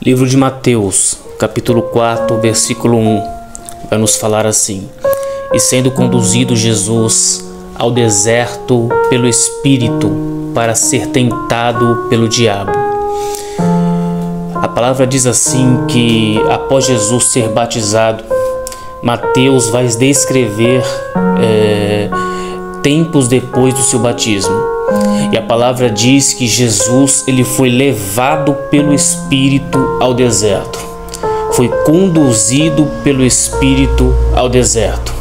Livro de Mateus, capítulo 4, versículo 1, vai nos falar assim: E sendo conduzido Jesus ao deserto pelo Espírito para ser tentado pelo diabo. A palavra diz assim que após Jesus ser batizado, Mateus vai descrever tempos depois do seu batismo. E a palavra diz que Jesus ele foi levado pelo Espírito ao deserto. Foi conduzido pelo Espírito ao deserto.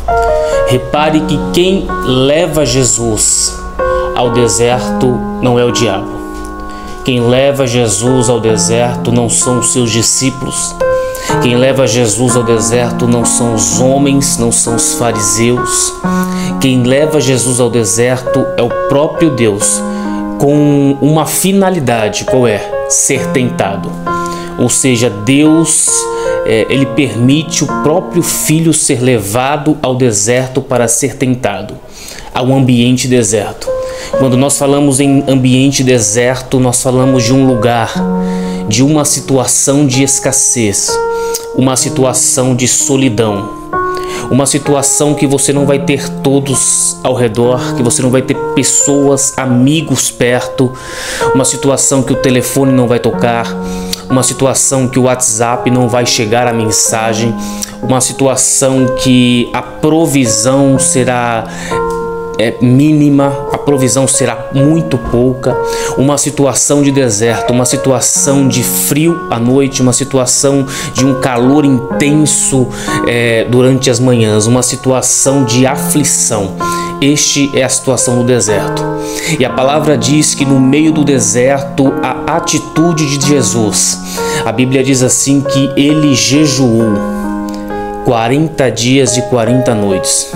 Repare que quem leva Jesus ao deserto não é o diabo. Quem leva Jesus ao deserto não são os seus discípulos. Quem leva Jesus ao deserto não são os homens, não são os fariseus. Quem leva Jesus ao deserto é o próprio Deus, com uma finalidade, qual é? Ser tentado. Ou seja, Deus ele permite o próprio Filho ser levado ao deserto para ser tentado, ao ambiente deserto. Quando nós falamos em ambiente deserto, nós falamos de um lugar, de uma situação de escassez, uma situação de solidão, uma situação que você não vai ter todos ao redor, que você não vai ter pessoas, amigos perto, uma situação que o telefone não vai tocar, uma situação que o WhatsApp não vai chegar a mensagem, uma situação que a provisão será mínima, a provisão será muito pouca, uma situação de deserto, uma situação de frio à noite, uma situação de um calor intenso durante as manhãs, uma situação de aflição. Este é a situação do deserto. E a palavra diz que no meio do deserto, a atitude de Jesus, a Bíblia diz assim que ele jejuou 40 dias e 40 noites.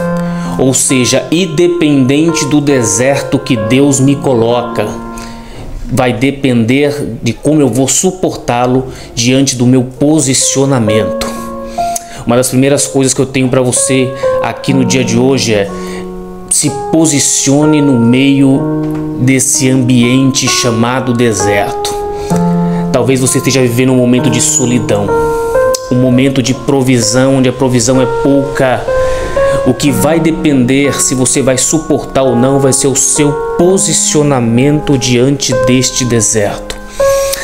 Ou seja, independente do deserto que Deus me coloca, vai depender de como eu vou suportá-lo diante do meu posicionamento. Uma das primeiras coisas que eu tenho para você aqui no dia de hoje é: se posicione no meio desse ambiente chamado deserto. Talvez você esteja vivendo um momento de solidão, um momento de provisão, onde a provisão é pouca. O que vai depender se você vai suportar ou não vai ser o seu posicionamento diante deste deserto.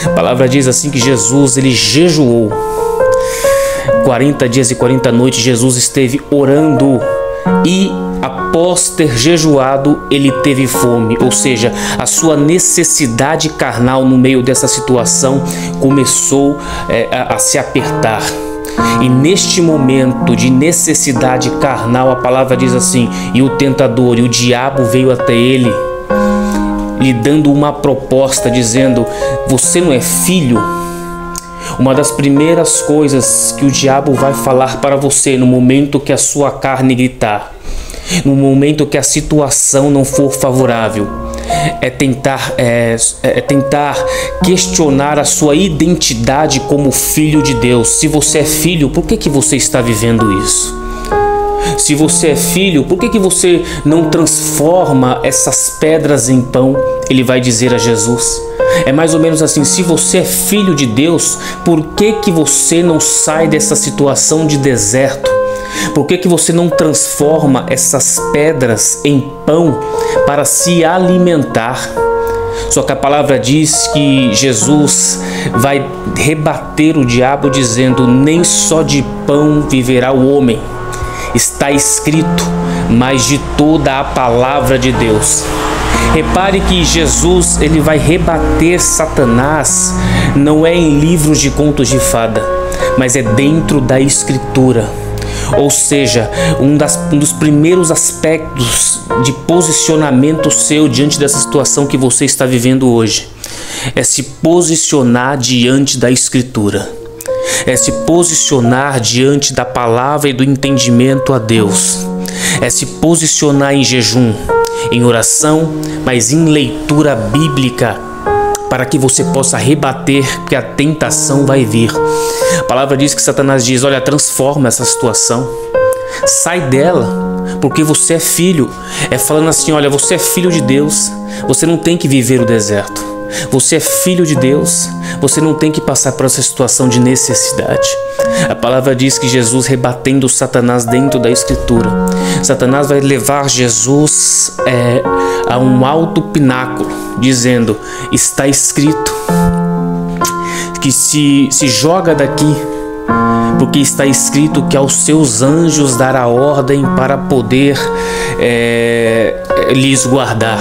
A palavra diz assim que Jesus ele jejuou 40 dias e 40 noites. Jesus esteve orando e após ter jejuado ele teve fome, ou seja, a sua necessidade carnal no meio dessa situação começou a se apertar. E neste momento de necessidade carnal, a palavra diz assim: e o tentador, e o diabo veio até ele, lhe dando uma proposta, dizendo: você não é filho? Uma das primeiras coisas que o diabo vai falar para você no momento que a sua carne gritar, no momento que a situação não for favorável, é tentar questionar a sua identidade como filho de Deus. Se você é filho, por que você está vivendo isso? Se você é filho, por que você não transforma essas pedras em pão? Ele vai dizer a Jesus. É mais ou menos assim: se você é filho de Deus, por que você não sai dessa situação de deserto? Por que você não transforma essas pedras em pão para se alimentar? Só que a palavra diz que Jesus vai rebater o diabo dizendo: nem só de pão viverá o homem. Está escrito, mas de toda a palavra de Deus. Repare que Jesus ele vai rebater Satanás não é em livros de contos de fada, mas é dentro da Escritura. Ou seja, um dos primeiros aspectos de posicionamento seu diante dessa situação que você está vivendo hoje é se posicionar diante da Escritura, é se posicionar diante da palavra e do entendimento a Deus, é se posicionar em jejum, em oração, mas em leitura bíblica, para que você possa rebater, porque a tentação vai vir. A palavra diz que Satanás diz: olha, transforma essa situação, sai dela, porque você é filho. É falando assim: olha, você é filho de Deus, você não tem que viver o deserto. Você é filho de Deus, você não tem que passar por essa situação de necessidade. A palavra diz que Jesus, rebatendo Satanás dentro da Escritura, Satanás vai levar Jesus a um alto pináculo, dizendo: está escrito, que se joga daqui, porque está escrito que aos seus anjos dará ordem para poder lhes guardar.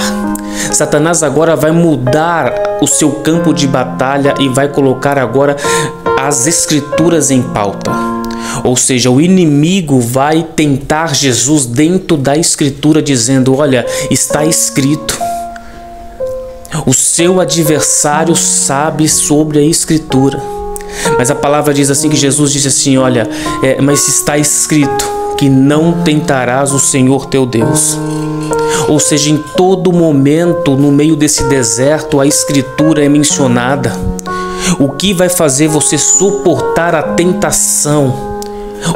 Satanás agora vai mudar o seu campo de batalha e vai colocar agora as Escrituras em pauta. Ou seja, o inimigo vai tentar Jesus dentro da Escritura, dizendo: olha, está escrito. O seu adversário sabe sobre a Escritura. Mas a palavra diz assim, que Jesus disse assim: olha, mas está escrito que não tentarás o Senhor teu Deus. Ou seja, em todo momento, no meio desse deserto, a Escritura é mencionada. O que vai fazer você suportar a tentação,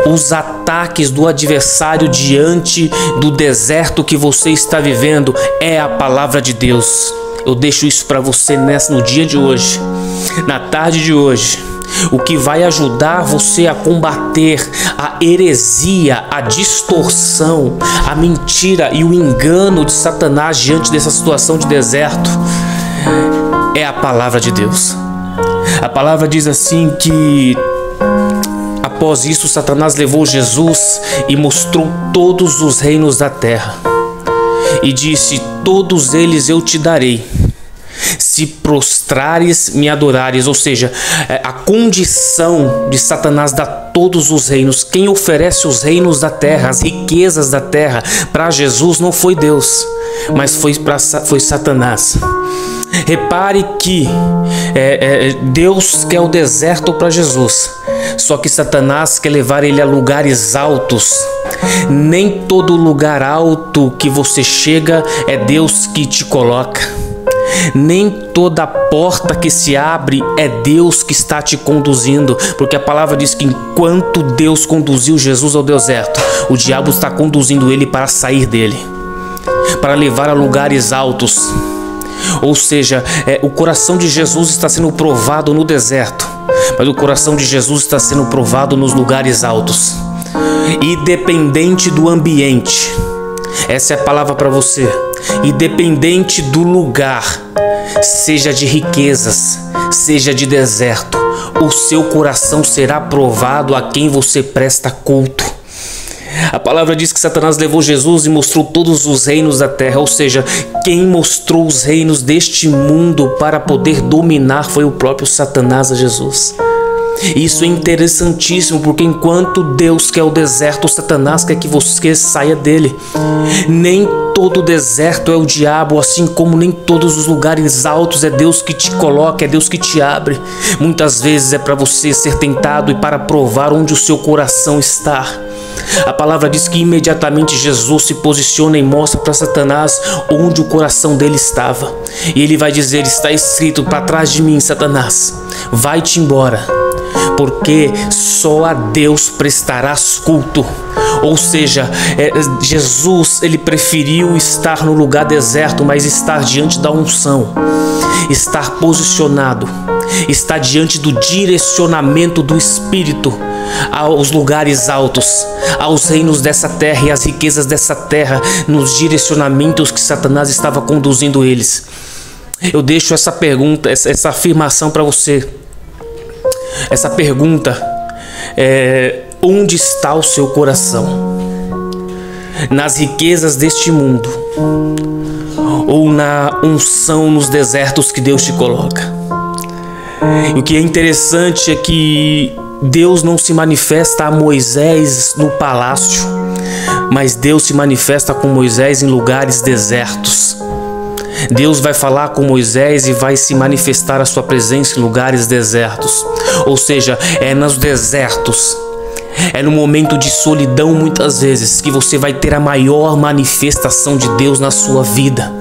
os ataques do adversário diante do deserto que você está vivendo, é a palavra de Deus. Eu deixo isso para você no dia de hoje, na tarde de hoje. O que vai ajudar você a combater a heresia, a distorção, a mentira e o engano de Satanás diante dessa situação de deserto é a palavra de Deus. A palavra diz assim que após isso Satanás levou Jesus e mostrou todos os reinos da terra e disse: todos eles eu te darei, se prostrares, me adorares. Ou seja, a condição de Satanás dar todos os reinos, quem oferece os reinos da terra, as riquezas da terra para Jesus não foi Deus, mas foi Satanás. Repare que Deus quer o deserto para Jesus, só que Satanás quer levar ele a lugares altos. Nem todo lugar alto que você chega é Deus que te coloca. Nem toda porta que se abre é Deus que está te conduzindo, porque a palavra diz que enquanto Deus conduziu Jesus ao deserto, o diabo está conduzindo ele para sair dele, para levar a lugares altos. Ou seja, o coração de Jesus está sendo provado no deserto, mas o coração de Jesus está sendo provado nos lugares altos. Independente do ambiente, essa é a palavra para você. Independente do lugar, seja de riquezas, seja de deserto, o seu coração será provado a quem você presta culto. A palavra diz que Satanás levou Jesus e mostrou todos os reinos da terra. Ou seja, quem mostrou os reinos deste mundo para poder dominar foi o próprio Satanás a Jesus. Isso é interessantíssimo, porque enquanto Deus quer o deserto, Satanás quer que você saia dele. Nem todo deserto é o diabo, assim como nem todos os lugares altos é Deus que te coloca, é Deus que te abre. Muitas vezes é para você ser tentado e para provar onde o seu coração está. A palavra diz que imediatamente Jesus se posiciona e mostra para Satanás onde o coração dele estava. E ele vai dizer: está escrito, para trás de mim, Satanás, vai-te embora, porque só a Deus prestarás culto. Ou seja, Jesus, ele preferiu estar no lugar deserto, mas estar diante da unção, estar posicionado, estar diante do direcionamento do Espírito aos lugares altos, aos reinos dessa terra e às riquezas dessa terra, nos direcionamentos que Satanás estava conduzindo eles. Eu deixo essa pergunta, essa afirmação para você. Essa pergunta é: onde está o seu coração? Nas riquezas deste mundo ou na unção nos desertos que Deus te coloca? E o que é interessante é que Deus não se manifesta a Moisés no palácio, mas Deus se manifesta com Moisés em lugares desertos. Deus vai falar com Moisés e vai se manifestar a sua presença em lugares desertos. Ou seja, é nos desertos, é no momento de solidão muitas vezes que você vai ter a maior manifestação de Deus na sua vida.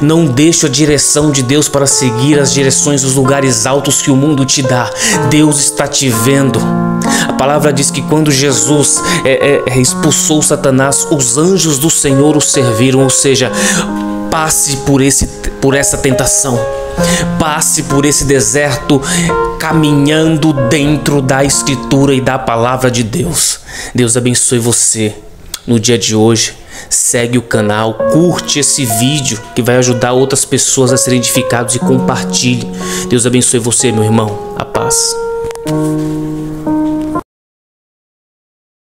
Não deixe a direção de Deus para seguir as direções dos lugares altos que o mundo te dá. Deus está te vendo. A palavra diz que quando Jesus expulsou Satanás, os anjos do Senhor o serviram. Ou seja, passe por essa tentação. Passe por esse deserto caminhando dentro da Escritura e da Palavra de Deus. Deus abençoe você no dia de hoje. Segue o canal, curte esse vídeo que vai ajudar outras pessoas a serem edificadas e compartilhe. Deus abençoe você, meu irmão. A paz.